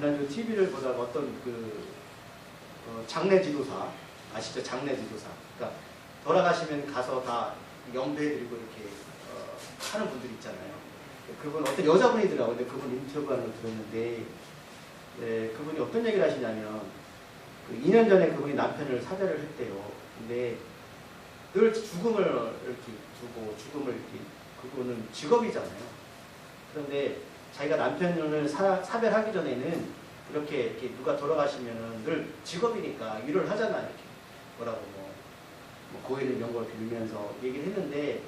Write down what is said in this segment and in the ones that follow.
지난주 TV를 보다가 어떤 장례 지도사 아시죠? 장례 지도사. 그러니까 돌아가시면 가서 다 영배해드리고 이렇게 하는 분들이 있잖아요. 그분 어떤 여자분이더라고요. 근데 그분 인터뷰하는 걸 들었는데 그분이 어떤 얘기를 하시냐면 2년 전에 그분이 남편을 사죄를 했대요. 근데 늘 죽음을 이렇게 두고 죽음을 이렇게 그분은 직업이잖아요. 그런데 자기가 남편을 사별하기 전에는 이렇게 누가 돌아가시면은 늘 직업이니까 일을 하잖아요. 이렇게 뭐라고 뭐 고인의 명복을 빌면서 얘기를 했는데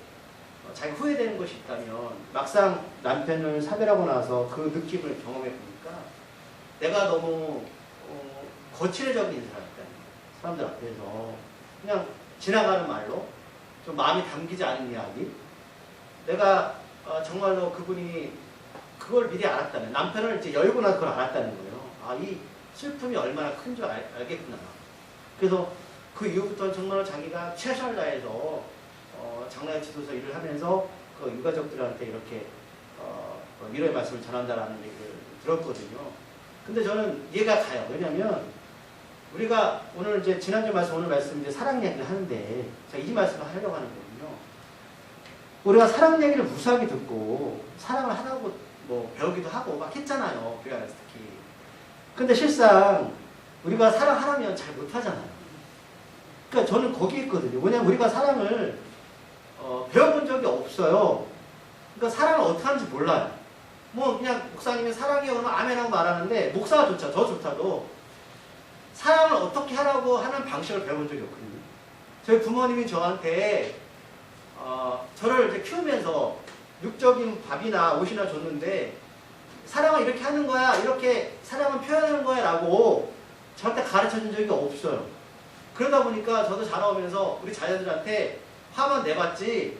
자기 후회되는 것이 있다면 막상 남편을 사별하고 나서 그 느낌을 경험해 보니까 내가 너무 거칠어적인 인사를 했다는 거예요. 사람들 앞에서 그냥 지나가는 말로 좀 마음이 담기지 않은 이야기. 내가 정말로 그분이 그걸 미리 알았다는, 남편을 이제 열고 나서 그걸 알았다는 거예요. 아, 이 슬픔이 얼마나 큰 줄 알겠구나. 그래서 그 이후부터는 정말 자기가 최선을 다해서 장례 지도사 일을 하면서 그 유가족들한테 이렇게 위로의 말씀을 전한다라는 얘기를 들었거든요. 근데 저는 이해가 가요. 왜냐면 우리가 오늘 이제 지난주 말씀, 오늘 말씀 이제 사랑 얘기를 하는데 제가 이 말씀을 하려고 하는 거거든요. 우리가 사랑 얘기를 무수하게 듣고 사랑을 하라고 뭐 배우기도 하고 막 했잖아요. 교회 안에서 특히. 근데 실상 우리가 사랑하라면 잘 못하잖아요. 그러니까 저는 거기에 있거든요. 왜냐면 우리가 사랑을 배워본 적이 없어요. 그러니까 사랑을 어떻게 하는지 몰라요. 뭐 그냥 목사님이 사랑해요 그러면 아멘하고 말하는데 목사가 저조차도 사랑을 어떻게 하라고 하는 방식을 배워본 적이 없거든요. 저희 부모님이 저한테 저를 이제 키우면서 육적인 밥이나 옷이나 줬는데 사랑을 이렇게 하는 거야, 이렇게 사랑을 표현하는 거야 라고 저한테 가르쳐준 적이 없어요. 그러다 보니까 저도 자라오면서 우리 자녀들한테 화만 내봤지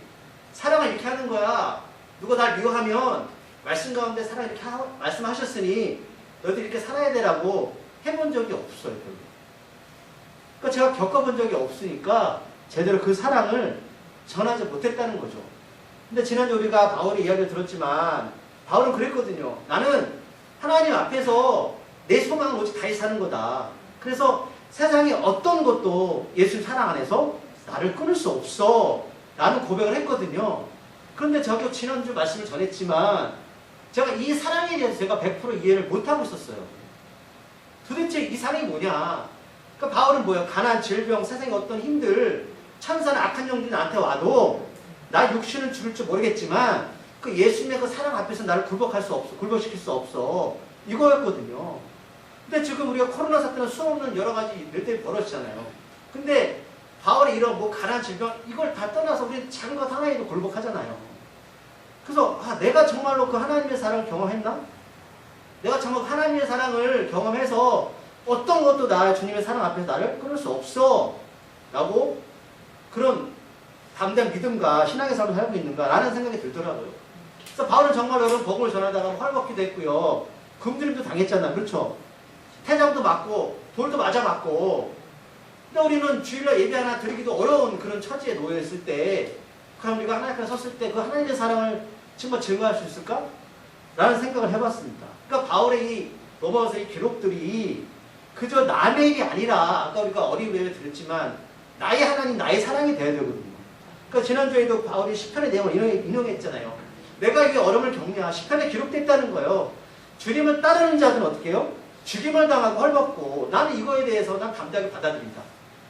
사랑을 이렇게 하는 거야, 누가 날 미워하면 말씀 가운데 사랑 이렇게 말씀하셨으니 너희들 이렇게 살아야 되라고 해본 적이 없어요. 그러니까 제가 겪어본 적이 없으니까 제대로 그 사랑을 전하지 못했다는 거죠. 근데 지난주 우리가 바울의 이야기를 들었지만 바울은 그랬거든요. 나는 하나님 앞에서 내 소망은 오직 다시 사는 거다. 그래서 세상의 어떤 것도 예수 사랑 안에서 나를 끊을 수 없어 라는 고백을 했거든요. 그런데 저도 지난주 말씀을 전했지만 제가 이 사랑에 대해서 제가 100% 이해를 못하고 있었어요. 도대체 이 사랑이 뭐냐. 그러니까 바울은 뭐예요? 가난, 질병, 세상의 어떤 힘들, 천사나 악한 영들이 나한테 와도 나 육신은 죽을 줄 모르겠지만 그 예수님의 그 사랑 앞에서 나를 굴복시킬 수 없어. 이거였거든요. 근데 지금 우리가 코로나 사태는 수없는 여러 가지 일들이 벌어지잖아요. 근데 바울이 이런 뭐 가난, 질병 이걸 다 떠나서 우리는 작은 것 하나에도 굴복하잖아요. 그래서 내가 정말로 그 하나님의 사랑을 경험했나? 내가 정말 하나님의 사랑을 경험해서 어떤 것도 나 주님의 사랑 앞에서 나를 끊을 수 없어 라고 그런 담대한 믿음과 신앙의 삶을 살고 있는가 라는 생각이 들더라고요. 그래서 바울은 정말 여러분 복음을 전하다가 헐벗기도 했고요. 금드림도 당했잖아. 그렇죠? 태장도 맞고 돌도 맞아 맞고. 근데 우리는 주일날 예배 하나 드리기도 어려운 그런 처지에 놓여 있을 때 그럼 우리가 하나님 앞에 섰을 때 그 하나님의 사랑을 정말 증거할 수 있을까? 라는 생각을 해봤습니다. 그러니까 바울의 이 로마서의 기록들이 그저 남의 일이 아니라 아까 우리가 어린 예배 드렸지만 나의 하나님, 나의 사랑이 돼야 되거든요. 그러니까 지난주에도 바울이 시편의 내용을 인용했잖아요. 내가 이 어려움을 겪냐? 시편에 기록됐다는 거예요. 주님을 따르는 자들은 어떻게 해요? 죽임을 당하고 헐벗고 나는 이거에 대해서 난 담대하게 받아들인다.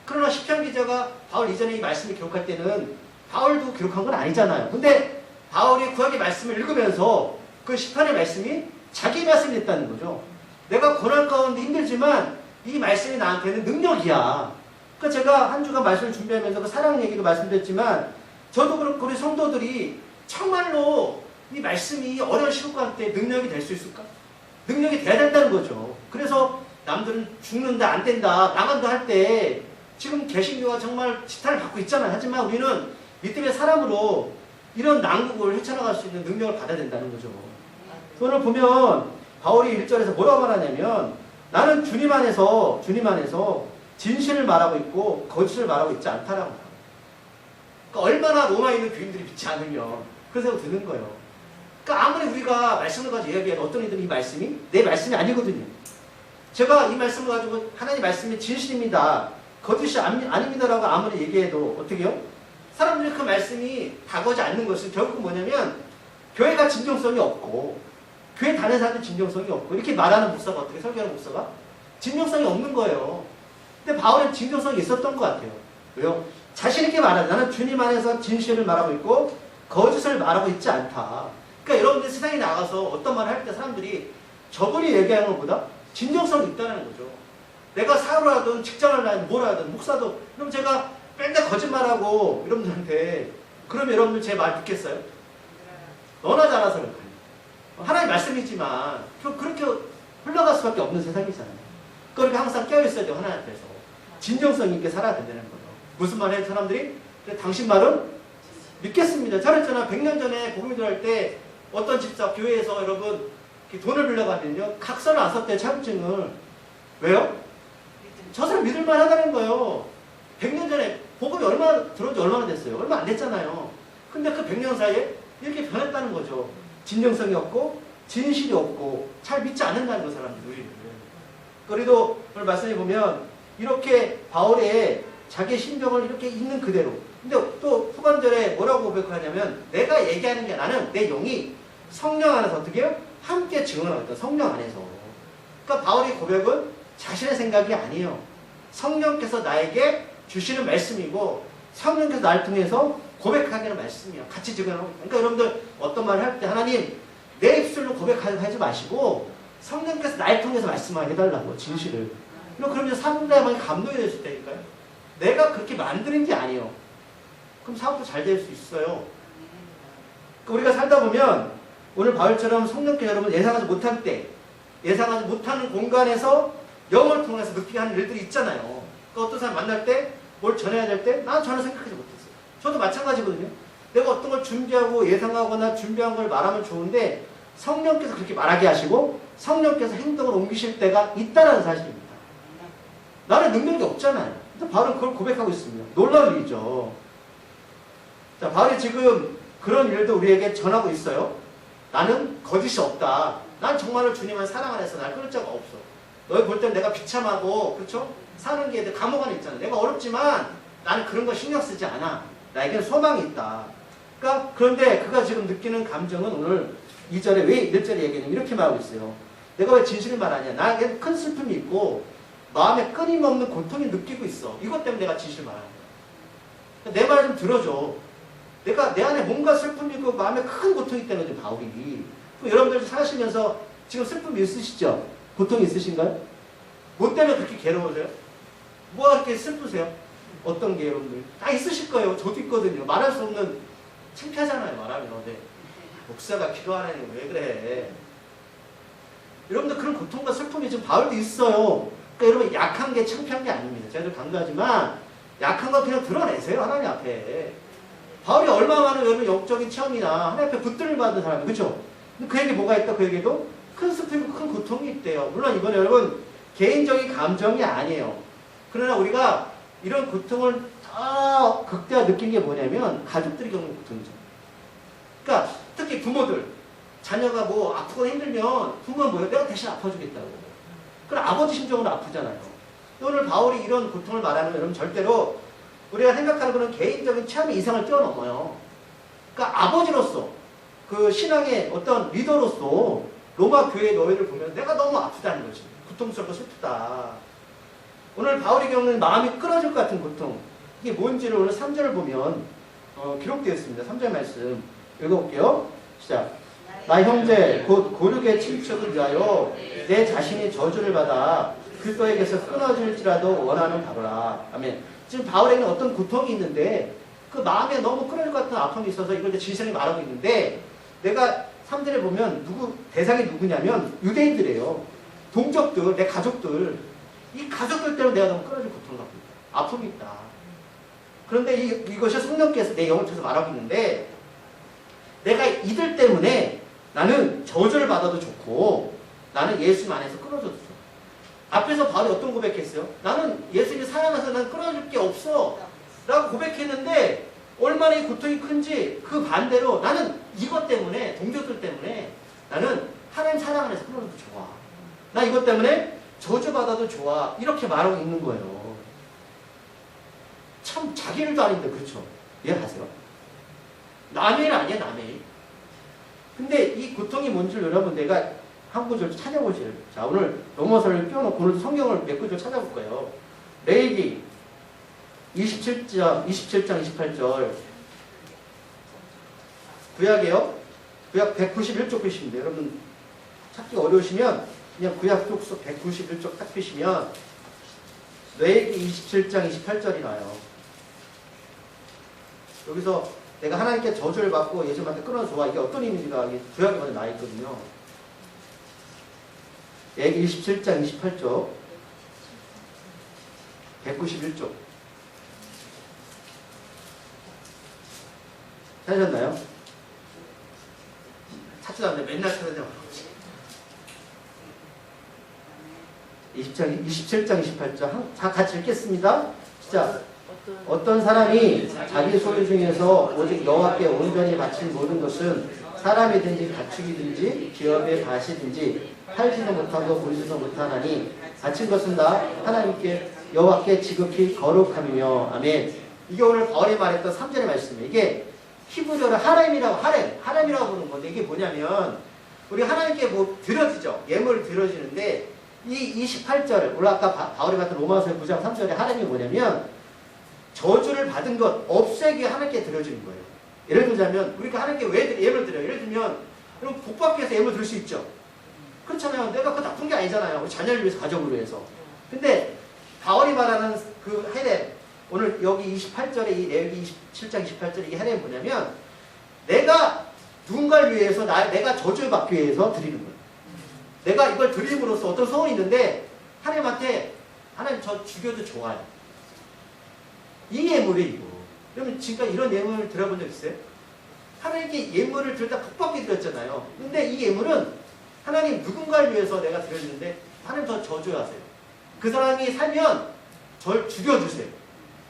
그러나 시편 기자가 바울 이전에 이 말씀을 기록할 때는 바울도 기록한 건 아니잖아요. 근데 바울이 구약의 말씀을 읽으면서 그 시편의 말씀이 자기 말씀이 됐다는 거죠. 내가 고난 가운데 힘들지만 이 말씀이 나한테는 능력이야. 그러니까 제가 한 주간 말씀을 준비하면서 그 사랑 얘기도 말씀드렸지만 저도 그렇고 우리 성도들이 정말로 이 말씀이 어려운 시국과 때 능력이 될 수 있을까? 능력이 돼야 된다는 거죠. 그래서 남들은 죽는다, 안 된다, 나간다 할 때 지금 개신교가 정말 지탄을 받고 있잖아요. 하지만 우리는 믿음의 사람으로 이런 난국을 헤쳐나갈 수 있는 능력을 받아야 된다는 거죠. 오늘 보면 바울이 1절에서 뭐라고 말하냐면 나는 주님 안에서 진실을 말하고 있고 거짓을 말하고 있지 않다라고 말합니다. 그러니까 얼마나 로마에 있는 교인들이 믿지 않으면 그런 생각이 드는 거예요. 그러니까 아무리 우리가 말씀을 가지고 이야기해도 어떤 이들은 이 말씀이 내 말씀이 아니거든요. 제가 이 말씀을 가지고 하나님 말씀이 진실입니다, 거짓이 아닙니다라고 아무리 얘기해도 어떻게 해요? 사람들이 그 말씀이 다가오지 않는 것은 결국 뭐냐면 교회가 진정성이 없고 교회 다니는 사람들 진정성이 없고 이렇게 말하는 목사가 어떻게 설교하는 목사가 진정성이 없는 거예요. 근데 바울은 진정성이 있었던 것 같아요. 왜요? 자신 있게 말하는, 나는 주님 안에서 진실을 말하고 있고 거짓을 말하고 있지 않다. 그러니까 여러분들 세상에 나가서 어떤 말을 할 때 사람들이 저분이 얘기하는 것보다 진정성이 있다는 거죠. 내가 사업을 하든 직장을 하든 뭘 하든 목사도, 그럼 제가 맨날 거짓말하고 여러분들한테 그럼 여러분들 제 말 듣겠어요? 너나 잘라서 그럴까요? 하나님 말씀이지만 그렇게 흘러갈 수밖에 없는 세상이잖아요. 그러니까 항상 깨어있어야 돼요. 하나님 앞에서 진정성 있게 살아야 된다는 거예요. 무슨 말 해도 사람들이 그래, 당신 말은 믿겠습니다. 잘했잖아. 100년 전에 복음을 할 때 어떤 집사 교회에서 여러분 돈을 빌려가면요 각서를 안 썼대요. 차용증을. 왜요? 저 사람 믿을만 하다는 거예요. 100년 전에 복음이 얼마나 들어온 지 얼마나 됐어요? 얼마 안 됐잖아요. 근데 그 100년 사이에 이렇게 변했다는 거죠. 진정성이 없고 진실이 없고 잘 믿지 않는다는 거 사람들이. 우리를. 그래도 오늘 말씀해 보면 이렇게 바울의 자기 심정을 이렇게 있는 그대로. 근데 또 후반절에 뭐라고 고백하냐면 내가 얘기하는 게 나는 내 영이 성령 안에서 어떻게 해요? 함께 증언하겠다. 성령 안에서. 그러니까 바울의 고백은 자신의 생각이 아니에요. 성령께서 나에게 주시는 말씀이고 성령께서 나를 통해서 고백하기는 말씀이에요. 같이 증언하고. 그러니까 여러분들 어떤 말을 할 때 하나님 내 입술로 고백하지 마시고 성령께서 나를 통해서 말씀하게 해달라고 진실을. 그러면 사람들에게 감동이 될 수 있다니까요. 내가 그렇게 만드는 게 아니에요. 그럼 사업도 잘 될 수 있어요. 우리가 살다 보면 오늘 바울처럼 성령께서 여러분 예상하지 못할 때, 예상하지 못하는 공간에서 영을 통해서 느끼게 하는 일들이 있잖아요. 그 어떤 사람 만날 때 뭘 전해야 될 때 난 전혀 생각하지 못했어요. 저도 마찬가지거든요. 내가 어떤 걸 준비하고 예상하거나 준비한 걸 말하면 좋은데 성령께서 그렇게 말하게 하시고 성령께서 행동을 옮기실 때가 있다는 사실입니다. 나는 능력이 없잖아요. 근데 바울은 그걸 고백하고 있습니다. 놀라운 일이죠. 자, 바울이 지금 그런 일도 우리에게 전하고 있어요. 나는 거짓이 없다. 난 정말로 주님을 사랑 안에서 날 끊을 자가 없어. 너희 볼 때는 내가 비참하고 그렇죠? 사는 게 감옥 안에 있잖아. 내가 어렵지만 나는 그런 거 신경 쓰지 않아. 나에게는 소망이 있다. 그러니까 그런데 그가 지금 느끼는 감정은 오늘 2절에 왜 1절에 얘기하냐면 이렇게 말하고 있어요. 내가 왜 진실을 말하냐. 나에게 큰 슬픔이 있고 마음에 끊임없는 고통이 느끼고 있어. 이것 때문에 내가 진실을 말하는 거야. 내 말 좀 들어줘. 내가 내 안에 뭔가 슬픔이 있고 마음에 큰 고통이 있다는 거죠. 바울이. 여러분들 사시면서 지금 슬픔이 있으시죠? 고통이 있으신가요? 뭐 때문에 그렇게 괴로우세요? 뭐가 그렇게 슬프세요? 어떤 게 여러분들? 다 있으실 거예요. 저도 있거든요. 말할 수 없는, 창피하잖아요. 말하면. 네. 목사가 기도하라니 왜 그래? 여러분들 그런 고통과 슬픔이 지금 바울도 있어요. 그러니까 여러분 약한 게 창피한 게 아닙니다. 제가 강조하지만 약한 거 그냥 드러내세요. 하나님 앞에. 바울이 얼마나 많은 여러분 영적인 체험이나 하나님 앞에 붙들을 받은 사람이 그렇죠? 그에게 뭐가 있다? 그에게도 큰 슬픔이고 큰 고통이 있대요. 물론 이건 여러분 개인적인 감정이 아니에요. 그러나 우리가 이런 고통을 더 극대화 느낀 게 뭐냐면 가족들이 겪는 고통이죠. 그러니까 특히 부모들, 자녀가 뭐 아프거나 힘들면 부모는 뭐예요? 내가 대신 아파주겠다고. 그럼 아버지 심정으로 아프잖아요. 오늘 바울이 이런 고통을 말하는 여러분 절대로 우리가 생각하는 그런 개인적인 체험의 이상을 뛰어넘어요. 그러니까 아버지로서 그 신앙의 어떤 리더로서 로마 교회의 너희를 보면 내가 너무 아프다는 거지. 고통스럽고 슬프다. 오늘 바울이 겪는 마음이 끊어질 것 같은 고통. 이게 뭔지를 오늘 3절을 보면 기록되어 있습니다. 3절 말씀 읽어볼게요. 시작. 나 형제 곧 고륙의 친척을 위하여 내 자신이 저주를 받아 그리스도에게서 끊어질지라도 원하는 바로라. 아멘. 지금 바울에게는 어떤 고통이 있는데 그 마음에 너무 끊어질 것 같은 아픔이 있어서 이걸 이제 진실이 말하고 있는데 내가 3절에 보면 대상이 누구냐면 유대인들이에요. 동족들, 내 가족들. 이 가족들 때문에 내가 너무 끊어질 고통을 갖고 있다. 아픔이 있다. 그런데 이것이 성령께서 내 영을 통해서 말하고 있는데 내가 이들 때문에 나는 저주를 받아도 좋고 나는 예수님 안에서 끊어졌어. 앞에서 바울이 어떤 고백했어요? 나는 예수님이 사랑해서 난 끊어질 게 없어 라고 고백했는데 얼마나 이 고통이 큰지 그 반대로 나는 이것 때문에 동족들 때문에 나는 하나님 사랑 안에서 끊어져도 좋아. 나 이것 때문에 저주받아도 좋아. 이렇게 말하고 있는 거예요. 참 자기 일도 아닌데 그렇죠? 이해하세요? 남의 일 아니야 남의 일. 근데 이 고통이 뭔지 여러분 내가 한 구절 찾아보세요. 자 오늘 로마서를 껴놓고 오늘 성경을 몇 구절 찾아볼 거예요. 레위기 27장 28절 구약이에요. 구약 191쪽 펴시면 돼요. 여러분 찾기 어려우시면 그냥 구약 쪽수 191쪽 딱 펴시면 레위기 27장 28절이 나와요. 여기서 내가 하나님께 저주를 받고 예수님한테 끊어줘와 이게 어떤 의미인지가 구약에 먼저 나와 있거든요. 레위기 27장 28쪽 191쪽 찾으셨나요? 찾지도 않는데 맨날 찾아내면 27장 28절 다 같이 읽겠습니다. 진짜 어떤 사람이 자기 소유 중에서 오직 여호와께 온전히 바친 모든 것은 사람이든지 가축이든지 기업의 밭이든지 팔지도 못하고 물지도 못하나니 바친 것은 다 하나님께 여호와께 지극히 거룩함이며 아멘. 이게 오늘 바울이 말했던 3절의 말씀이에요. 이게 히브리어로 하렘이라고 부르는 건데 이게 뭐냐면 우리 하나님께 뭐 드려지죠. 예물을 드려지는데 이 28절 우리 아까 바울이 봤던 로마서 9장 3절의 하렘이 뭐냐면 저주를 받은 것 없애기 하나님께 드려지는 거예요. 예를 들자면 우리가 하나님께 왜 예물 드려요? 예를 들면 여러분 복 받기 위해서 예물 드릴 수 있죠. 그렇잖아요. 내가 그거 나쁜 게 아니잖아요. 우리 자녀를 위해서 가족을 위해서. 근데 바울이 말하는 그 헤렘 오늘 여기 28절에 이 레위기 27장 28절에 이 헤렘이 뭐냐면 내가 누군가를 위해서 내가 저주를 받기 위해서 드리는 거예요. 내가 이걸 드림으로써 어떤 소원이 있는데 하나님한테 하나님 저 죽여도 좋아요. 이 예물이 이거. 그러면 지금까지 이런 예물을 들어본 적 있어요? 하나님께 예물을 드렸다 복받게 드렸잖아요. 근데 이 예물은 하나님 누군가를 위해서 내가 드렸는데 하나님 저 저주하세요. 그 사람이 살면 절 죽여주세요.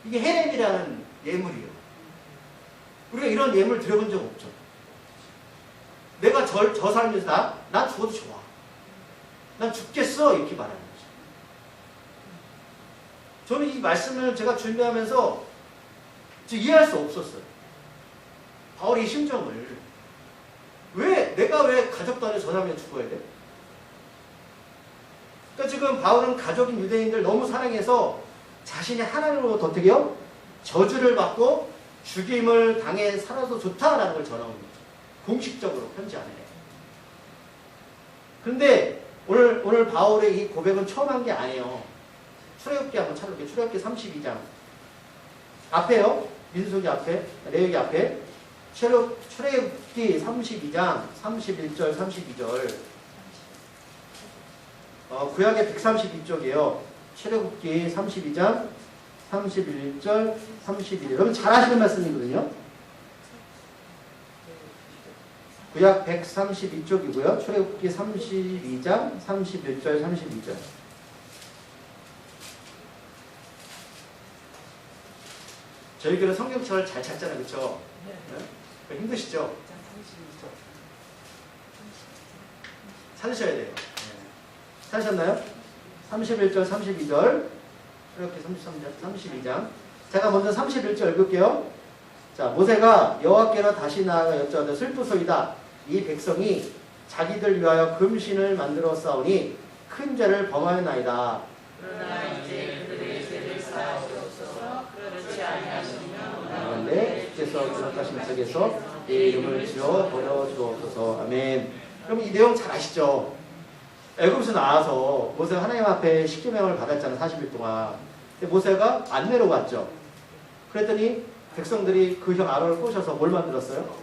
이게 헤렘이라는 예물이에요. 우리가 이런 예물을 드려본 적 없죠. 내가 저 살면서 난 죽어도 좋아. 난 죽겠어. 이렇게 말하는 거죠. 저는 이 말씀을 제가 준비하면서 이해할 수 없었어요. 바울의 심정을. 내가 왜 가족도 아니고 저 사람이 죽어야 돼? 그러니까 지금 바울은 가족인 유대인들 너무 사랑해서 자신이 하나님으로부터 어떻게 해요? 저주를 받고 죽임을 당해 살아도 좋다라는 걸 전하는 거죠. 공식적으로 편지 안에. 그런데 오늘 바울의 이 고백은 처음 한 게 아니에요. 출애굽기 한번 찾아볼게요. 출애굽기 32장. 앞에요. 민수기 앞에, 레위기 앞에. 출애굽기 32장 31절 32절. 구약의 132쪽이에요. 출애굽기 32장 31절 32절. 여러분 잘 아시는 말씀이거든요. 구약 132쪽이고요. 출애굽기 32장 31절 32절. 저희들은 성경책을 잘 찾잖아요. 그렇죠? 네. 힘드시죠? 찾으셔야 돼요. 찾으셨나요? 31절 32절. 이렇게 32장. 제가 먼저 31절 읽을게요. 자, 모세가 여호와께로 다시 나아가 여쭤하되 슬프소이다. 이 백성이 자기들 위하여 금신을 만들어 싸우니 큰 죄를 범하였나이다. 그러나 이제 그들의 죄를 사하시옵소서. 그렇지 아니하시면 그런데 주께서 기록하신 책에서 내 이름을 지어 버려주옵소서. 아멘. 그럼 이 내용 잘 아시죠? 애굽에서 나와서 모세가 하나님 앞에 십계명을 받았잖아요. 40일 동안. 근데 모세가 안 내려갔죠. 그랬더니 백성들이 그 형 아론을 꼬셔서 뭘 만들었어요?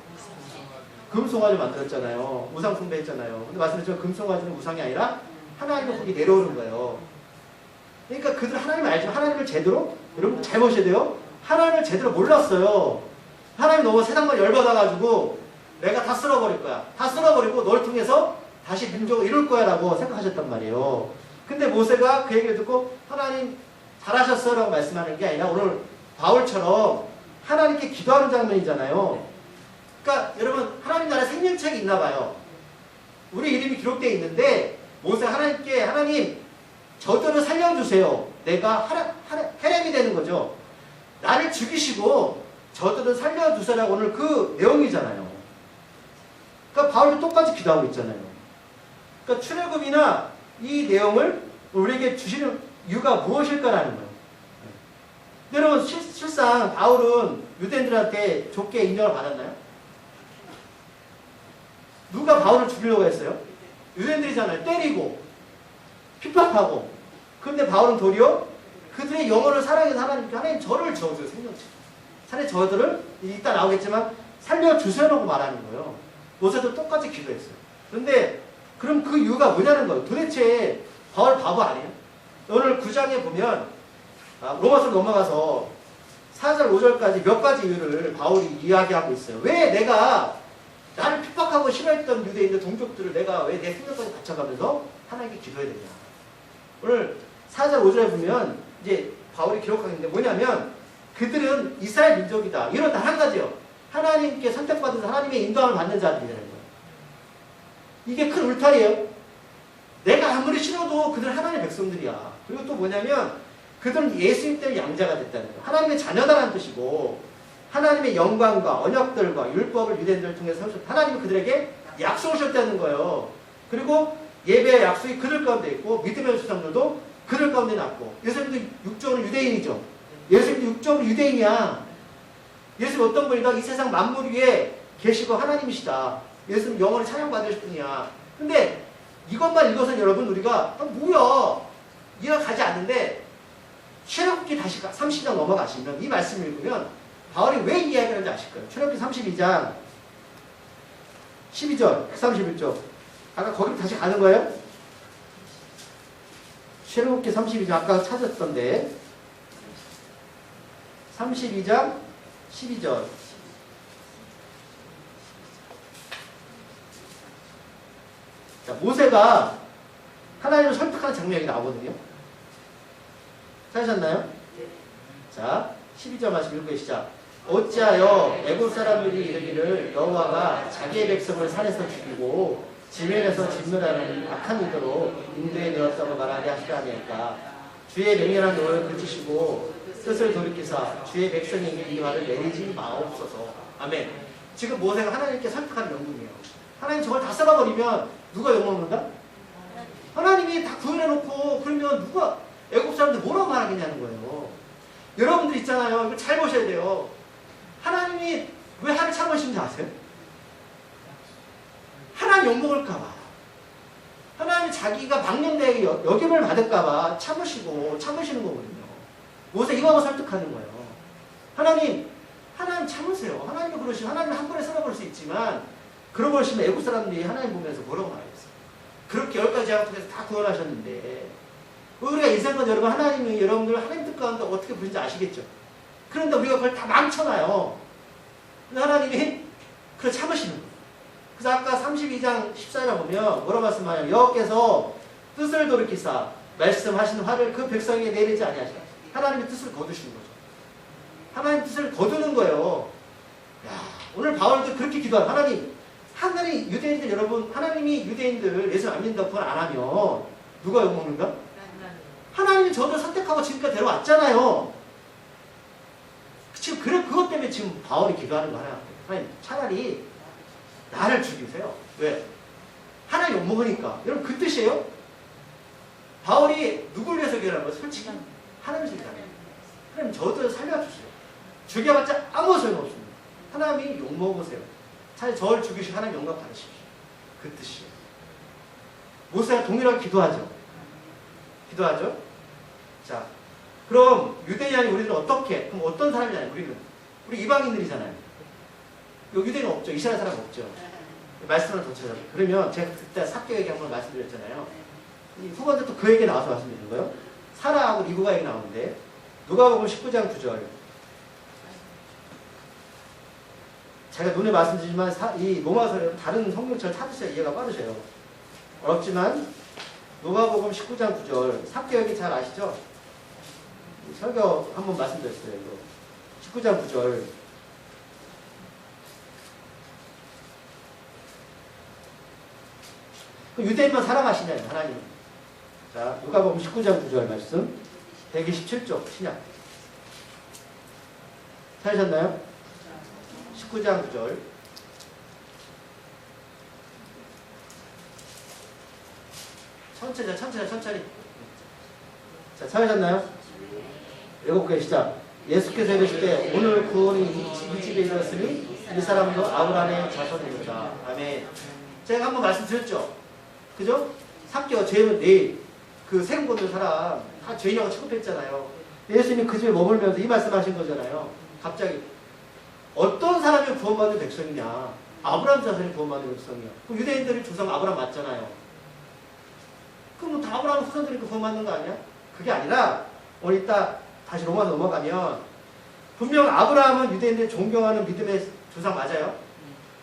금송아지 만들었잖아요. 우상 숭배했잖아요. 근데 말씀드렸지만 금송아지는 우상이 아니라 하나님을 거기 내려오는 거예요. 그러니까 그들 하나님을 알지만 하나님을 제대로, 여러분 잘 보셔야 돼요. 하나님을 제대로 몰랐어요. 하나님 너무 세상만 열받아가지고 내가 다 쓸어버릴 거야. 다 쓸어버리고 널 통해서 다시 민족을 이룰 거야 라고 생각하셨단 말이에요. 근데 모세가 그 얘기를 듣고 하나님 잘하셨어 라고 말씀하는 게 아니라 오늘 바울처럼 하나님께 기도하는 장면이잖아요. 그러니까 여러분 하나님 나라에 생명책이 있나 봐요. 우리 이름이 기록되어 있는데 모세 하나님께 하나님 저들을 살려주세요. 내가 헤렘이 되는 거죠. 나를 죽이시고 저들을 살려주세요라고 오늘 그 내용이잖아요. 그러니까 바울도 똑같이 기도하고 있잖아요. 그러니까 출애굽이나 이 내용을 우리에게 주시는 이유가 무엇일까라는 거예요. 여러분 실상 바울은 유대인들한테 좋게 인정을 받았나요? 누가 바울을 죽이려고 했어요? 유대인들이잖아요. 때리고 핍박하고. 그런데 바울은 도리어 그들의 영혼을 사랑해서 하나님 저를 주어주세요. 생명체. 차라리 저들을 이따 나오겠지만 살려주세요라고 말하는 거예요. 모세도 똑같이 기도했어요. 그런데 그럼 그 이유가 뭐냐는 거예요. 도대체 바울 바보 아니에요? 오늘 9장에 보면 로마서로 넘어가서 4절 5절까지 몇 가지 이유를 바울이 이야기하고 있어요. 왜 내가 나를 핍박하고 싫어했던 유대인들 동족들을 내가 왜 내 생명까지 바쳐가면서 하나님께 기도해야 되냐. 오늘 4절 5절에 보면 이제 바울이 기록하는데 뭐냐면 그들은 이스라엘 민족이다. 이런 다 한 가지요. 하나님께 선택받아서 하나님의 인도함을 받는 자들이라는 거예요. 이게 큰 울타리예요. 내가 아무리 싫어도 그들은 하나님의 백성들이야. 그리고 또 뭐냐면 그들은 예수님 때문에 양자가 됐다는 거예요. 하나님의 자녀다라는 뜻이고 하나님의 영광과 언약들과 율법을 유대인들을 통해서 하나님이 그들에게 약속을 주셨다는 거예요. 그리고 예배의 약속이 그들 가운데 있고 믿음의 수상들도 그들 가운데 났고 예수님도 육적으로 유대인이죠. 예수님도 육적으로 유대인이야. 예수님 어떤 분이다? 이 세상 만물 위에 계시고 하나님이시다. 예수님 영원히 찬양받으실 분이야. 근데 이것만 읽어서 여러분 우리가 뭐야 이해가 가지 않는데 출애굽기 다시 30장 넘어가시면 이 말씀을 읽으면 바울이 왜 이야기하는지 아실 거예요. 출애굽기 32장 12절 131쪽 아까 거기로 다시 가는 거예요. 출애굽기 32장 아까 찾았던데 32장 12절 자, 모세가 하나님을 설득하는 장면이 나오거든요. 찾으셨나요? 자, 12절 말씀 읽고 시작. 어찌하여 애굽 사람들이 이르기를 여호와가 자기의 백성을 산에서 죽이고 지면에서 진멸하는 악한 이도로 인도에 내었다고 말하게 하시라니까. 주의 맹렬한 노를 그치시고 뜻을 돌이키사 주의 백성에게 이 말을 내리지 마옵소서. 아멘. 지금 모세가 하나님께 설득하는 명분이에요. 하나님 저걸 다 썰어버리면 누가 욕먹는다? 하나님이 다 구현해놓고 그러면 누가 애국 사람들 뭐라고 말하겠냐는 거예요. 여러분들 있잖아요. 이거 잘 보셔야 돼요. 하나님이 왜 하를 참으시는지 아세요? 하나님 욕먹을까봐. 하나님이 자기가 망령되게 여김을 받을까봐 참으시는 거거든요. 모세 이거하고 설득하는 거예요. 하나님 참으세요. 하나님이 그러시면 하나님 한 번에 썰어버릴 수 있지만 그러고 그러시면 애국 사람들이 하나님 보면서 뭐라고 말하겠어요? 그렇게 10가지 제약 통해서 다 구원하셨는데 우리가 인생은 여러분 하나님이 여러분들 하나님 뜻 가운데 어떻게 부른지 아시겠죠? 그런데 우리가 그걸 다 망쳐놔요. 근데 하나님이 그걸 참으시는 거예요. 그래서 아까 32장 14절 보면 뭐라고 말씀하냐면 여호와께서 뜻을 돌이키사 말씀하시는 화를 그 백성에게 내리지 아니하시라. 하나님의 뜻을 거두시는 거죠. 하나님 뜻을 거두는 거예요. 야, 오늘 바울도 그렇게 기도한 하나님 하늘이 유대인들 여러분 하나님이 유대인들 예수 안 믿는다고 그걸 안 하면 누가 욕먹는가? 하나님이 저를 선택하고 지금까지 데려왔잖아요. 지금 그것 때문에 지금 바울이 기도하는 거 하나. 하나님 차라리 나를 죽이세요. 왜? 하나님 욕먹으니까. 여러분 그 뜻이에요? 바울이 누굴 위해서 기도하는 거예요? 솔직히 하나님을 기도하는 거예요. 하나님 저들을 살려주세요. 죽여봤자 아무 소용없습니다. 하나님이 욕먹으세요. 차라리 저를 죽이시고 하나님 영광 받으십시오. 그 뜻이에요. 모세가 동일하게 기도하죠. 자, 그럼 유대인이 아닌 우리들은 어떻게? 그럼 어떤 사람이냐? 우리 이방인들이잖아요. 여기 유대인은 없죠. 이스라엘 사람 없죠. 말씀을 더 찾아요. 그러면 제가 그때 삭개 얘기 한번 말씀드렸잖아요. 이 후반대 또 그 얘기 나와서 말씀드리는 거예요. 사라하고 리브가 얘기 나오는데 누가복음 19장 9절. 제가 눈에 말씀드리지만 이 로마서는 다른 성경처럼 찾으셔야 이해가 빠르셔요. 어렵지만 누가복음 19장 9절 삭개 얘기 잘 아시죠? 설교 한번 말씀드렸어요. 이거 19장 9절 유대인만 사랑하시냐요 하나님. 자, 누가복음 19장 9절 말씀. 127쪽 신약. 찾으셨나요? 19장 9절. 천천히. 자, 찾으셨나요? 읽어볼게요. 시작. 예수께서 이르실 때 오늘 구원이 이 집에 이르렀으니 이 사람도 아브라함의 자손입니다. 아멘. 제가 한번 말씀드렸죠. 그죠? 삭개와 죄는 내일 그 세금 걷는 사람 다 죄인이라고 취급했잖아요. 예수님이 그 집에 머물면서 이 말씀하신 거잖아요. 갑자기 어떤 사람이 구원받는 백성이냐? 아브라함 자손이 구원받는 백성이야. 그럼 유대인들이 조상 아브라함 맞잖아요. 그럼 다 아브라함 후손들이 구원받는 거 아니야? 그게 아니라 오늘 이따 다시 로마로 넘어가면 분명 아브라함은 유대인들이 존경하는 믿음의 조상 맞아요.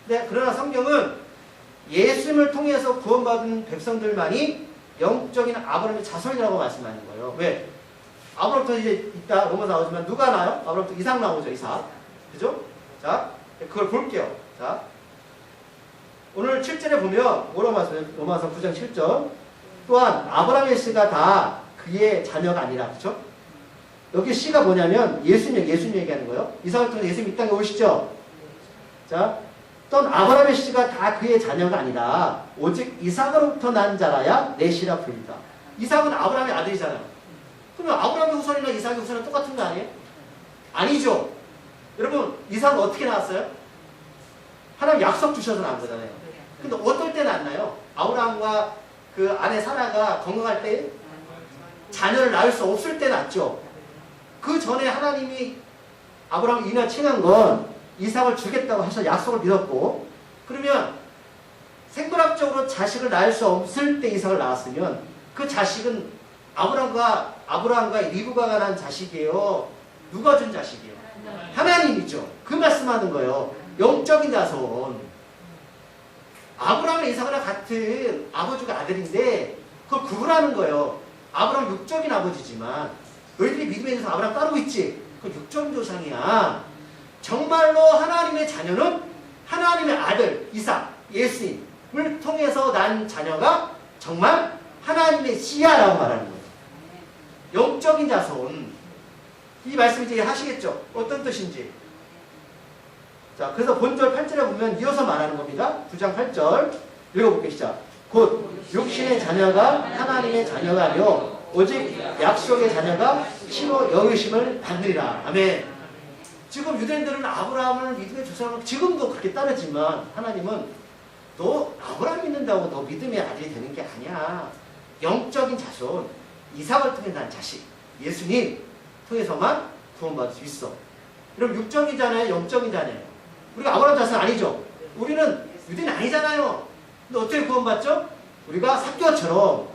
근데 그러나 성경은 예수님을 통해서 구원받은 백성들만이 영적인 아브라함의 자손이라고 말씀하는 거예요. 왜? 아브라함부터 이제 이따 로마 나오지만 누가 나요? 아브라함부터 이삭 나오죠. 이삭. 그죠? 자, 그걸 볼게요. 자, 오늘 7절에 보면 뭐라고 말씀해요? 로마서 9장 7절. 또한 아브라함의 씨가 다 그의 자녀가 아니라, 그죠? 여기 씨가 뭐냐면 예수님 얘기하는 거예요. 이삭을 통해서 예수님 이 땅에 오시죠? 자, 또한 아브라함의 씨가 다 그의 자녀가 아니라 오직 이삭으로부터 난 자라야 내 씨라 불리다. 이삭은 아브라함의 아들이잖아요. 그러면 아브라함의 후손이나 이삭의 후손은 똑같은 거 아니에요? 아니죠. 여러분, 이삭은 어떻게 나왔어요? 하나님 약속 주셔서 나온 거잖아요. 근데 어떨 때 낳나요? 아브라함과 그 아내 사라가 건강할 때 자녀를 낳을 수 없을 때 낳죠. 그 전에 하나님이 아브라함을 인하 칭한 건 이삭을 주겠다고 해서 약속을 믿었고, 그러면 생물학적으로 자식을 낳을 수 없을 때 이삭을 낳았으면 그 자식은 아브라함과 리브가가 난 자식이에요. 누가 준 자식이에요? 하나님이죠. 그 말씀하는 거예요. 영적인 자손. 아브라함과 이삭이랑 같은 아버지가 아들인데 그걸 구분하는 거예요. 아브라함 육적인 아버지지만 너희들이 믿음에 대해서 아브라함 따르고 있지? 그 육적인 조상이야. 정말로 하나님의 자녀는 하나님의 아들 이삭, 예수님을 통해서 난 자녀가 정말 하나님의 씨야라고 말하는 거예요. 영적인 자손. 이 말씀 이제 하시겠죠? 어떤 뜻인지. 자, 그래서 본절 8절에 보면 이어서 말하는 겁니다. 9장 8절 읽어볼게요. 시작. 곧 육신의 자녀가 하나님의 자녀가 아니요 오직 약속의 자녀가 신호 여기심을 받으리라. 아멘. 지금 유대인들은 아브라함을 믿음의 조상으로 지금도 그렇게 따르지만 하나님은 너 아브라함 믿는다고 너 믿음의 아들이 되는 게 아니야. 영적인 자손, 이삭을 통해 난 자식, 예수님 통해서만 구원받을 수 있어. 여러분 육적인 자녀예요? 영적인 자녀예요? 우리가 아브라함 자손 아니죠? 우리는 유대인 아니잖아요. 근데 어떻게 구원받죠? 우리가 삭개처럼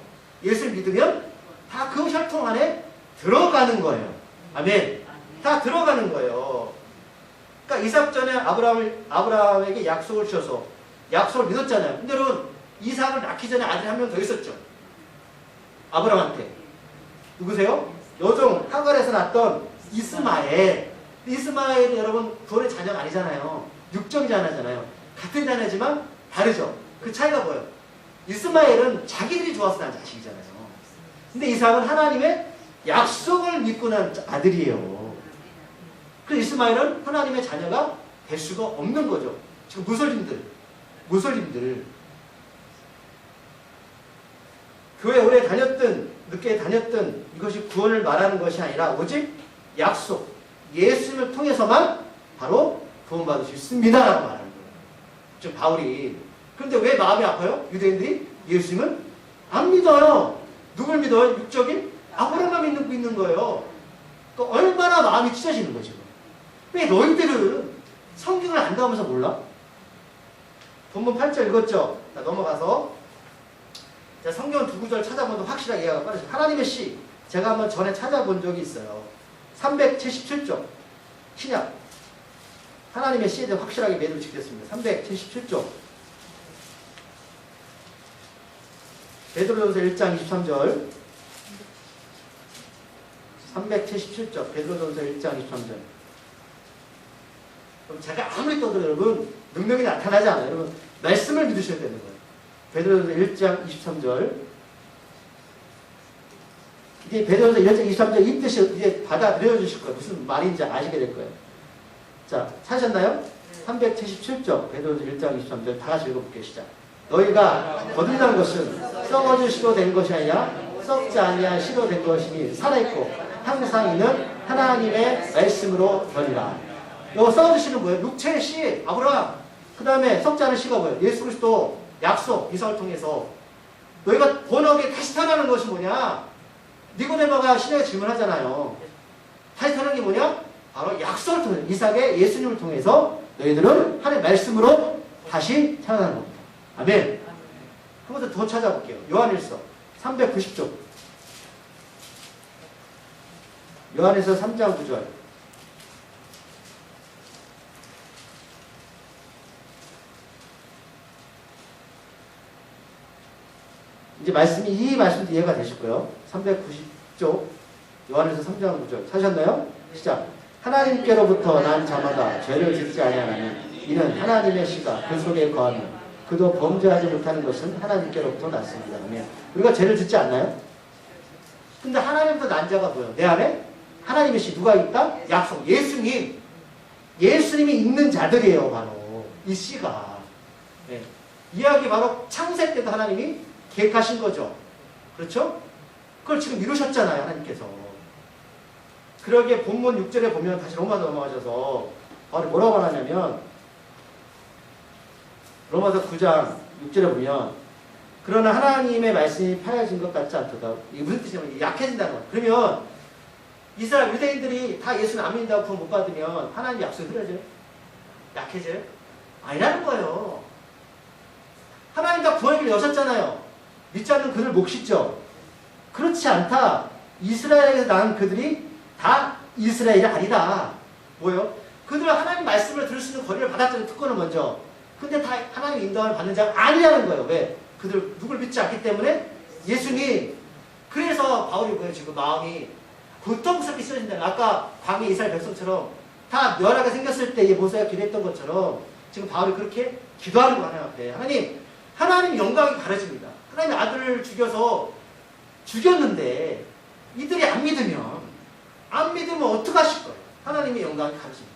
예수를 믿으면 다 그 혈통 안에 들어가는 거예요. 아멘. 다 들어가는 거예요. 그러니까 이삭 전에 아브라함에게 약속을 주셔서 약속을 믿었잖아요. 근데 여러분 이삭을 낳기 전에 아들이 한 명 더 있었죠. 아브라함한테. 누구세요? 여종 하갈에서 낳았던 이스마엘. 이스마엘은 여러분 구원의 자녀가 아니잖아요. 육적인 자녀잖아요. 같은 자녀지만 다르죠. 그 차이가 뭐예요? 이스마엘은 자기들이 좋아서 난 자식이잖아요. 근데 이삭은 하나님의 약속을 믿고 난 아들이에요. 그래서 이스마엘은 하나님의 자녀가 될 수가 없는 거죠. 지금 무슬림들 교회 오래 다녔든 늦게 다녔든 이것이 구원을 말하는 것이 아니라 오직 약속 예수님을 통해서만 바로 구원받을 수 있습니다 라고 말하는 거예요. 지금 바울이. 그런데 왜 마음이 아파요? 유대인들이 예수님을 안 믿어요. 누굴 믿어요? 육적인 아브라함만 믿는 거예요. 그러니까 얼마나 마음이 찢어지는 거죠. 왜 너희들은 성경을 안다면서 몰라? 본문 8절 읽었죠? 자, 넘어가서 자, 성경 두 구절 찾아보면 확실하게 이해가 빠르죠. 하나님의 시 제가 한번 전에 찾아본 적이 있어요. 377쪽 신약 하나님의 시에 대해 확실하게 매듭을 짓겠습니다. 377쪽 베드로전서 1장 23절 377쪽 베드로전서 1장 23절 그럼 제가 아무리 떠들어도 여러분 능력이 나타나지 않아요. 여러분 말씀을 믿으셔야 되는 거예요. 베드로전서 1장 23절 이제 베드로서 1장 23절 이 뜻이 이제 받아들여 주실 거예요. 무슨 말인지 아시게 될 거예요. 자, 찾으셨나요? 377쪽 베드로서 1장 23절 다 같이 읽어볼게요. 시작. 너희가 거듭난 것은 썩어질 씨로 된 것이 아니라 썩지 아니한 씨로 된 것이니 살아있고 항상 있는 하나님의 말씀으로 되리라. 이거 썩어질 씨는 뭐예요? 육체의 씨, 아브라함. 그 다음에 썩지 않은 씨가 뭐예요? 예수 그리스도 약속, 이삭을 통해서. 너희가 번역에 다시 태어나는 것이 뭐냐? 니고데모가 신약에 질문하잖아요. 다시 태어나는 게 뭐냐? 바로 약속을 통해서, 이삭의 예수님을 통해서 너희들은 하나님의 말씀으로 다시 태어나는 겁니다. 아멘. 한 번 더 찾아볼게요. 요한일서 390쪽. 요한일서 3장 9절. 이제 이 말씀도 이해가 되시고요. 390쪽 요한일서 3장 9절 찾으셨나요? 시작. 하나님께로부터 난 자마다 죄를 짓지 아니하나니 이는 하나님의 씨가 그 속에 거하며 그도 범죄하지 못하는 것은 하나님께로부터 났습니다. 우리가 죄를 짓지 않나요? 근데 하나님부터 난 자가 뭐예요? 내 안에 하나님의 씨 누가 있다? 약속. 예수님. 예수님이 있는 자들이에요. 바로 이 씨가. 네. 이야기 바로 창세 때도 하나님이 계획하신 거죠. 그렇죠? 그걸 지금 이루셨잖아요. 하나님께서. 그러기에 본문 6절에 보면 다시 로마서 넘어가셔서 바로 뭐라고 말하냐면 로마서 9장 6절에 보면 그러나 하나님의 말씀이 파여진 것 같지 않도다. 이게 무슨 뜻이냐면 약해진다는 거예요. 그러면 이스라엘 유대인들이 다 예수는 안 믿는다고 구원 못 받으면 하나님 약속이 흐려져요? 약해져요? 아니라는 거예요. 하나님 다 구원의 길을 여셨잖아요. 믿지 않는 그들 못 씻죠. 그렇지 않다. 이스라엘에서 낳은 그들이 다 이스라엘이 아니다. 뭐예요? 그들은 하나님 말씀을 들을 수 있는 권리를 받았잖아요. 특권을 먼저. 근데 다 하나님 인도함을 받는 자가 아니라는 거예요. 왜? 그들 누굴 믿지 않기 때문에 예수님. 그래서 바울이 뭐예요? 지금 마음이 고통스럽게 쓰여진다. 아까 광야 이스라엘 백성처럼 다 멸하게 생겼을 때 모세가 기도했던 것처럼 지금 바울이 그렇게 기도하는 거 하나님 앞에. 하나님 영광이 가려집니다. 하나님의 아들을 죽였는데 이들이 안 믿으면 어떡하실 거예요? 하나님의 영광이 가려집니다.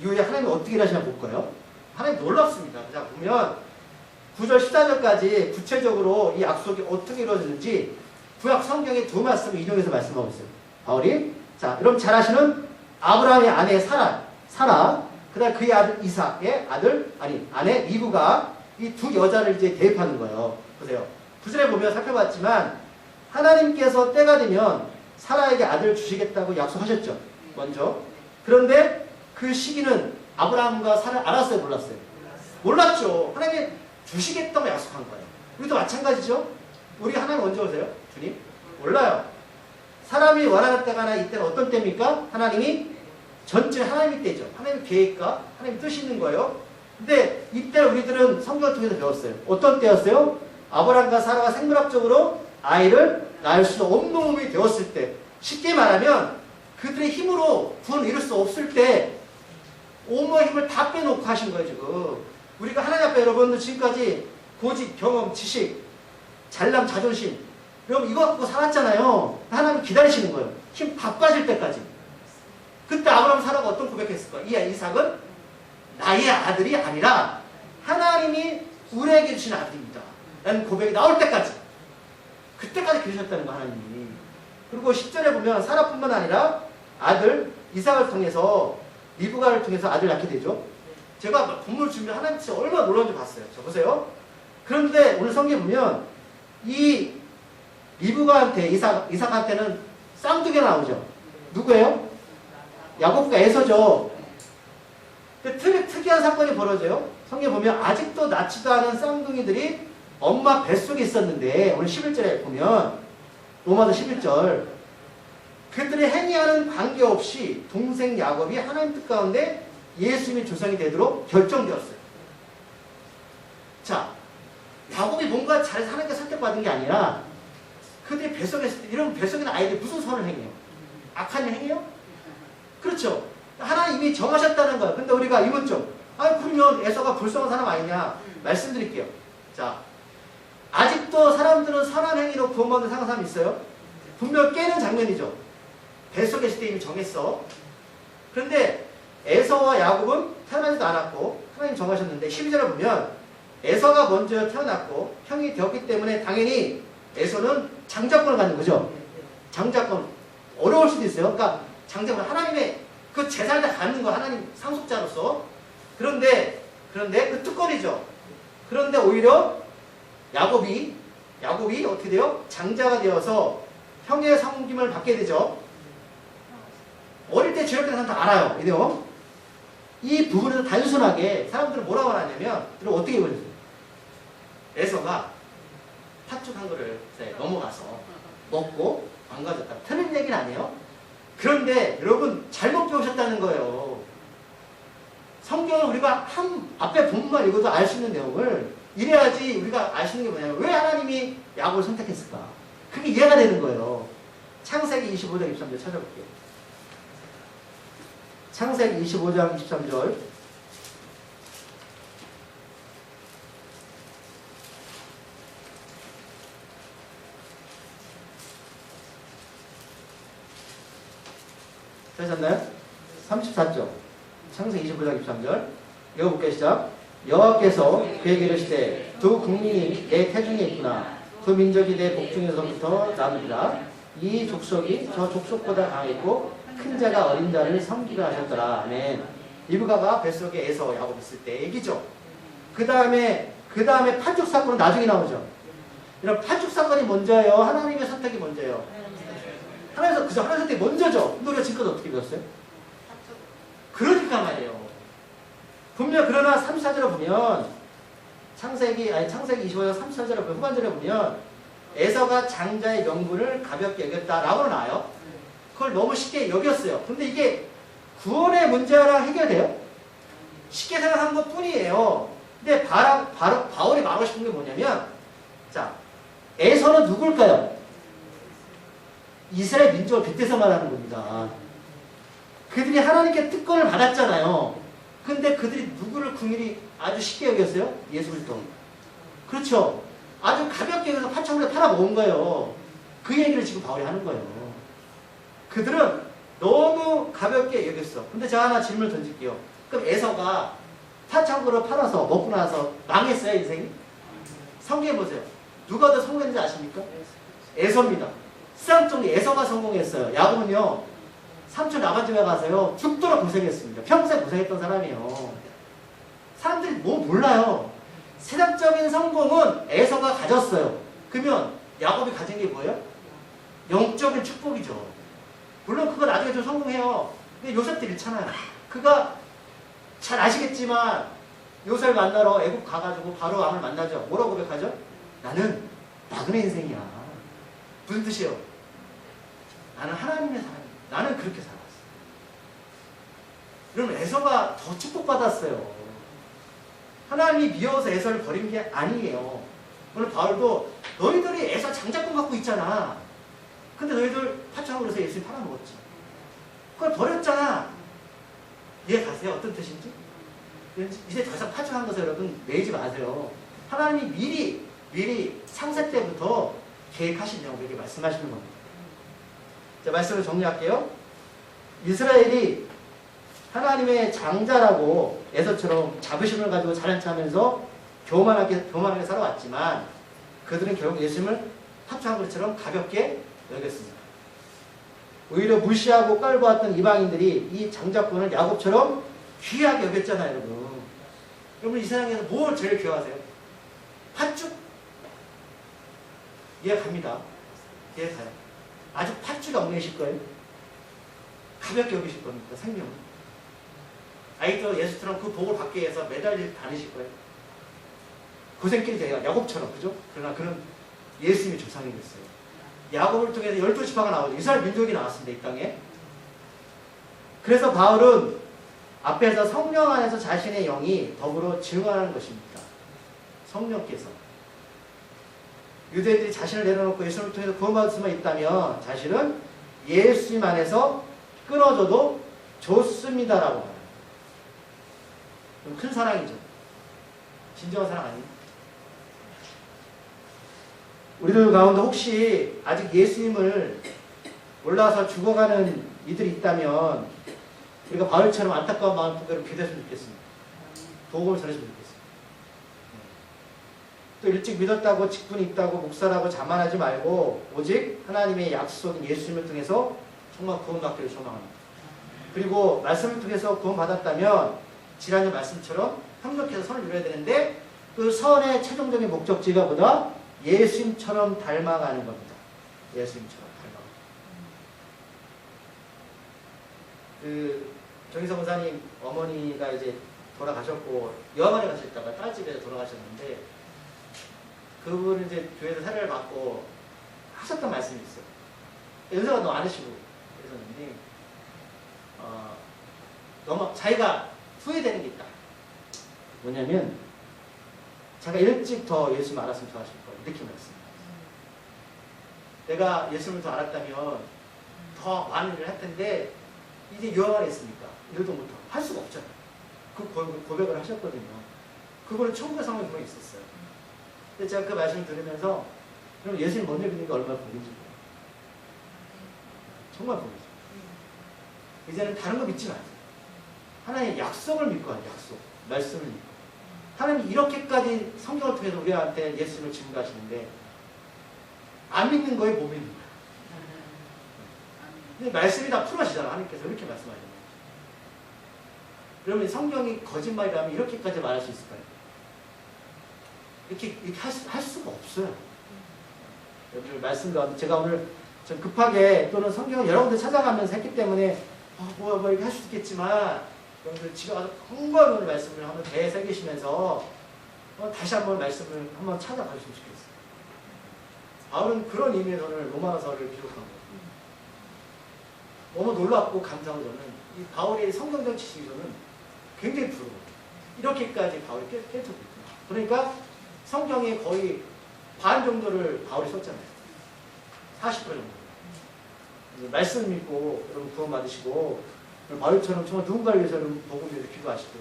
이후에 하나님이 어떻게 일하시나 볼까요? 하나님 놀랍습니다. 자, 보면 9절 14절까지 구체적으로 이 약속이 어떻게 이루어지는지 구약 성경의 두 말씀을 인용해서 말씀하고 있어요. 바울이 자, 여러분 잘 아시는 아브라함의 아내 사라 그 다음 그의 아들 이삭의 아내 리브가 이 두 여자를 이제 대입하는 거예요. 보세요. 9절에 보면 살펴봤지만 하나님께서 때가 되면 사라에게 아들을 주시겠다고 약속하셨죠. 먼저. 그런데 그 시기는 아브라함과 사라 알았어요? 몰랐어요? 몰랐죠. 하나님이 주시겠다고 약속한 거예요. 우리도 마찬가지죠. 우리 하나님 언제 오세요? 주님? 몰라요. 사람이 원하는 때가 하나 이때는 어떤 때입니까? 하나님이 전체 하나님의 때죠. 하나님의 계획과 하나님의 뜻이 있는 거예요. 근데 이때 우리들은 성경을 통해서 배웠어요. 어떤 때였어요? 아브라함과 사라가 생물학적으로 아이를 낳을 수 없는 몸이 되었을 때, 쉽게 말하면 그들의 힘으로 구원을 이룰 수 없을 때 온몸의 힘을 다 빼놓고 하신 거예요. 지금 우리가 하나님 앞에 여러분들 지금까지 고집, 경험, 지식, 잘남, 자존심 여러분 이거 갖고 살았잖아요. 하나님 기다리시는 거예요. 힘 다 빠질 때까지. 그때 아브라함 사라가 어떤 고백했을 거야? 이 이삭은 나의 아들이 아니라 하나님이 우리에게 주신 아들입니다. 라는 고백이 나올 때까지. 그때까지 기르셨다는 거 하나님이. 그리고 10절에 보면 사라뿐만 아니라 아들 이삭을 통해서 리브가를 통해서 아들 낳게 되죠. 제가 본문을 주면 하나님 진짜 얼마나 놀라운지 봤어요. 저 보세요. 그런데 오늘 성경에 보면 이 리브가한테 이삭한테는 쌍둥이가 나오죠. 누구예요? 야곱과 에서죠. 특이한 사건이 벌어져요. 성경에 보면 아직도 낳지도 않은 쌍둥이들이 엄마 뱃속에 있었는데 오늘 11절에 보면 로마서 11절 그들의 행위하는 관계없이 동생 야곱이 하나님 뜻 가운데 예수님의 조상이 되도록 결정되었어요. 자, 야곱이 뭔가 잘해서 하나님께 선택받은 게 아니라 그들이 뱃속에 있을 때 이런 뱃속에 있는 아이들이 무슨 선을 행해요? 악한 일 행해요? 그렇죠. 하나님이 정하셨다는 거예요. 근데 우리가 이문 좀 그러면 에서가 불쌍한 사람 아니냐 말씀드릴게요. 자, 아직도 사람들은 선한 행위로 구원받는 사람이 있어요? 분명 깨는 장면이죠. 뱃속에 있을 때 이미 정했어. 그런데 에서와 야곱은 태어나지도 않았고 하나님 정하셨는데 12절을 보면 에서가 먼저 태어났고 형이 되었기 때문에 당연히 에서는 장자권을 갖는 거죠. 장자권. 어려울 수도 있어요. 그러니까 장자권, 하나님의 그 재산을 다 갖는 거, 하나님 상속자로서. 그런데 그 특권이죠. 그런데 오히려 야곱이 어떻게 돼요? 장자가 되어서 형의 섬김을 받게 되죠. 어릴 때 죄를 사람 다 알아요. 이 내용. 이 부분에서 단순하게 사람들은 뭐라고 하냐면 이걸 어떻게 보여줘요? 에서가 팥죽한 거를 넘어가서 먹고 망가졌다. 틀린 얘기는 아니에요. 그런데 여러분 잘못 배우셨다는 거예요. 성경을 우리가 앞에 본문만 읽어도 알 수 있는 내용을 이래야지 우리가 알 수 있는 게 뭐냐면 왜 하나님이 야곱을 선택했을까? 그게 이해가 되는 거예요. 창세기 25장 23절 찾아볼게요. 창세기 25장 23절. 되셨나요? 34절. 창세기 25장 23절. 읽어볼게요. 시작. 여호와께서 그에게 이르시되 두 국민이 내 태중에 있구나. 두 민족이 내 복중에서부터 나누리라. 이 족속이 저 족속보다 강했고 큰 자가 어린 자를 섬기라 하셨더라. 아멘. 리브가가 뱃속에 에서 야곱 있을 때 얘기죠. 그 다음에 팥죽 사건은 나중에 나오죠. 이런 팥죽 사건이 먼저예요? 하나님의 선택이 먼저예요? 하나님의 선택이 먼저죠. 근데 우리가 지금까지 어떻게 배웠어요? 그러니까 말이에요. 분명 그러나 3, 4절에 보면 창세기 25장 3, 4절에 보면 후반절에 보면 에서가 장자의 명분을 가볍게 여겼다라고 나와요. 그걸 너무 쉽게 여겼어요. 근데 이게 구원의 문제랑 해결돼요? 쉽게 생각한 것 뿐이에요. 근데 바울이 말하고 싶은 게 뭐냐면, 자, 에서는 누굴까요? 이스라엘 민족을 빗대서 말하는 겁니다. 그들이 하나님께 특권을 받았잖아요. 근데 그들이 누구를 긍휼히 아주 쉽게 여겼어요? 예수 그리스도. 그렇죠. 아주 가볍게 여겨서 파창으로 팔아먹은 거예요. 그 얘기를 지금 바울이 하는 거예요. 그들은 너무 가볍게 여겼어. 근데 제가 하나 질문을 던질게요. 그럼 에서가 파창고를 팔아서 먹고 나서 망했어요, 인생이? 성경에 보세요. 누가 더 성공했는지 아십니까? 에서입니다. 쌍쪽이 에서가 성공했어요. 야곱은요, 삼촌 아버지가 가서요, 죽도록 고생했습니다. 평생 고생했던 사람이에요. 사람들이 뭐 몰라요. 세상적인 성공은 에서가 가졌어요. 그러면 야곱이 가진 게 뭐예요? 영적인 축복이죠. 물론 그거 나중에 좀 성공해요. 근데 요셉도 잃잖아요. 그가 잘 아시겠지만 요셉을 만나러 애국 가가지고 바로 왕을 만나죠. 뭐라고 고백하죠? 나는 나그네 인생이야. 무슨 뜻이에요? 나는 하나님의 사람이야. 나는 그렇게 살았어. 여러분 에서가 더 축복받았어요. 하나님이 미워서 에서를 버린 게 아니에요. 오늘 바울도 너희들이 에서 장자권 갖고 있잖아. 근데 너희들 파창으로 해서 예수님 팔아먹었지. 그걸 버렸잖아. 이해 가세요? 어떤 뜻인지? 이제 더 이상 파충한 것을 여러분 매이지 마세요. 하나님이 미리 창세 때부터 계획하신 내용을 말씀하시는 겁니다. 자, 말씀을 정리할게요. 이스라엘이 하나님의 장자라고 에서처럼 자부심을 가지고 자랑하면서 교만하게 살아왔지만 그들은 결국 예수님을 파충한 것처럼 가볍게 여겼습니다. 오히려 무시하고 깔보았던 이방인들이 이 장자권을 야곱처럼 귀하게 여겼잖아요, 여러분. 여러분 이 세상에서 뭘 제일 귀하세요? 팥죽? 이해갑니다. 이해가요. 아직 팥죽이 얽매이실 거예요. 가볍게 여기실 겁니까? 생명을. 아직도 예수처럼 그 복을 받기 위해서 매달릴 다니실 거예요. 고생길이 돼요. 야곱처럼, 그죠? 그러나 그는 예수님의 조상이 됐어요. 야곱을 통해서 12지파가 나오죠. 이스라엘 민족이 나왔습니다. 이 땅에. 그래서 바울은 앞에서 성령 안에서 자신의 영이 더불어 증언하는 것입니다. 성령께서. 유대인들이 자신을 내려놓고 예수님을 통해서 구원받을 수만 있다면 자신은 예수님 안에서 끊어져도 좋습니다라고 말해요. 큰 사랑이죠. 진정한 사랑 아니에요? 우리들 가운데 혹시 아직 예수님을 몰라서 죽어가는 이들이 있다면 우리가 바울처럼 안타까운 마음으로 기도했으면 좋겠습니다. 복음을 전했으면 좋겠습니다. 또 일찍 믿었다고 직분이 있다고 목사라고 자만하지 말고 오직 하나님의 약속인 예수님을 통해서 정말 구원받기를 소망합니다. 그리고 말씀을 통해서 구원받았다면 지난주 말씀처럼 협력해서 선을 이루어야 되는데 그 선의 최종적인 목적지가 보다 예수님처럼 닮아가는 겁니다. 예수님처럼 닮아가는. 정희성 목사님 어머니가 이제 돌아가셨고 여관에 가셨다가 딸집에서 돌아가셨는데 그분은 이제 교회에서 사례를 받고 하셨던 말씀이 있어요. 연세가 너무 안 하시고 그러셨는데 너무 자기가 후회되는 게 있다. 뭐냐면 자기가 일찍 더 예수님 알았으면 좋았을 거예요. 이렇게 말씀합니다. 내가 예수님을 더 알았다면 더 많은 일을 할 텐데 이제 여관에 있으니까 일도 못하고 할 수가 없잖아요. 그 고백을 하셨거든요. 그거는 천국의 상황이 분명히 있었어요. 근데 제가 그 말씀을 들으면서 그럼 예수님 먼저 믿는 게 얼마나 복인지 몰라요. 정말 복이죠. 이제는 다른 거 믿지 마세요. 하나님의 약속을 믿고 하는 약속, 말씀을 믿고. 하나님이 이렇게까지 성경을 통해서 우리한테 예수님을 증거하시는데 안 믿는 거에 못 믿는 거예요. 근데 말씀이 다 풀어지잖아. 하나님께서 이렇게 말씀하시는 거예요. 그러면 성경이 거짓말이라면 이렇게까지 말할 수 있을까요? 이렇게 할 수가 없어요. 여러분들 말씀 가운데 제가 오늘 좀 급하게 또는 성경을 여러 군데 찾아가면서 했기 때문에 뭐 이렇게 할 수도 있겠지만 여러분들 집에 가서 한번 오늘 말씀을 한번 되새기시면서 다시 한번 말씀을 한번 찾아가셨으면 좋겠어요. 바울은 그런 의미에서 오늘 로마서를 기록한 거예요. 너무 놀랍고 감사하고 저는 이 바울의 성경적 지식이 저는 굉장히 부러워요. 이렇게까지 바울이 깨트고 있구나. 그러니까 성경의 거의 반 정도를 바울이 썼잖아요. 40% 정도. 말씀 믿고 여러분 구원 받으시고 바울처럼 정말 누군가를 위해서 복음 위해서 기도하시고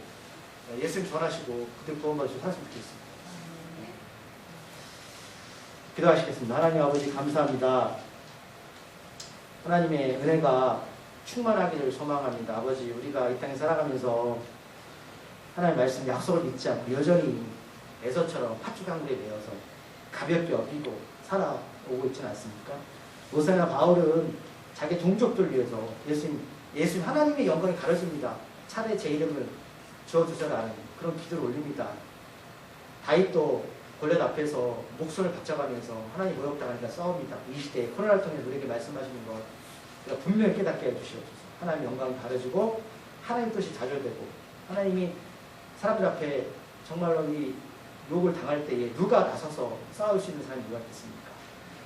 예수님 전하시고 그들 구원 받으시고 살았으면 좋겠습니다. 기도하시겠습니다. 하나님 아버지 감사합니다. 하나님의 은혜가 충만하기를 소망합니다. 아버지 우리가 이 땅에 살아가면서 하나님 말씀 약속을 믿지 않고 여전히 에서처럼 팥죽한구에 매여서 가볍게 어기고 살아오고 있지는 않습니까? 모세나 바울은 자기 동족들 위해서 예수님 하나님의 영광이 가려집니다. 차라리 제 이름을 지어주셔라는 그런 기도를 올립니다. 다윗도 골리앗 앞에서 목숨을 바쳐가면서 하나님 모욕당하니까 싸웁니다. 이 시대에 코로나를 통해 우리에게 말씀하시는 것 우리가 분명히 깨닫게 해주시옵소서. 하나님 영광이 가려지고 하나님 뜻이 좌절되고 하나님이 사람들 앞에 정말로 이 욕을 당할 때에 누가 나서서 싸울 수 있는 사람이 누가 있겠습니까?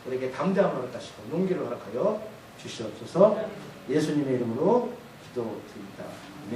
우리에게 담대함을 허락하시고 용기를 허락하여 주시옵소서. 예수님의 이름으로 기도드립니다. 아멘.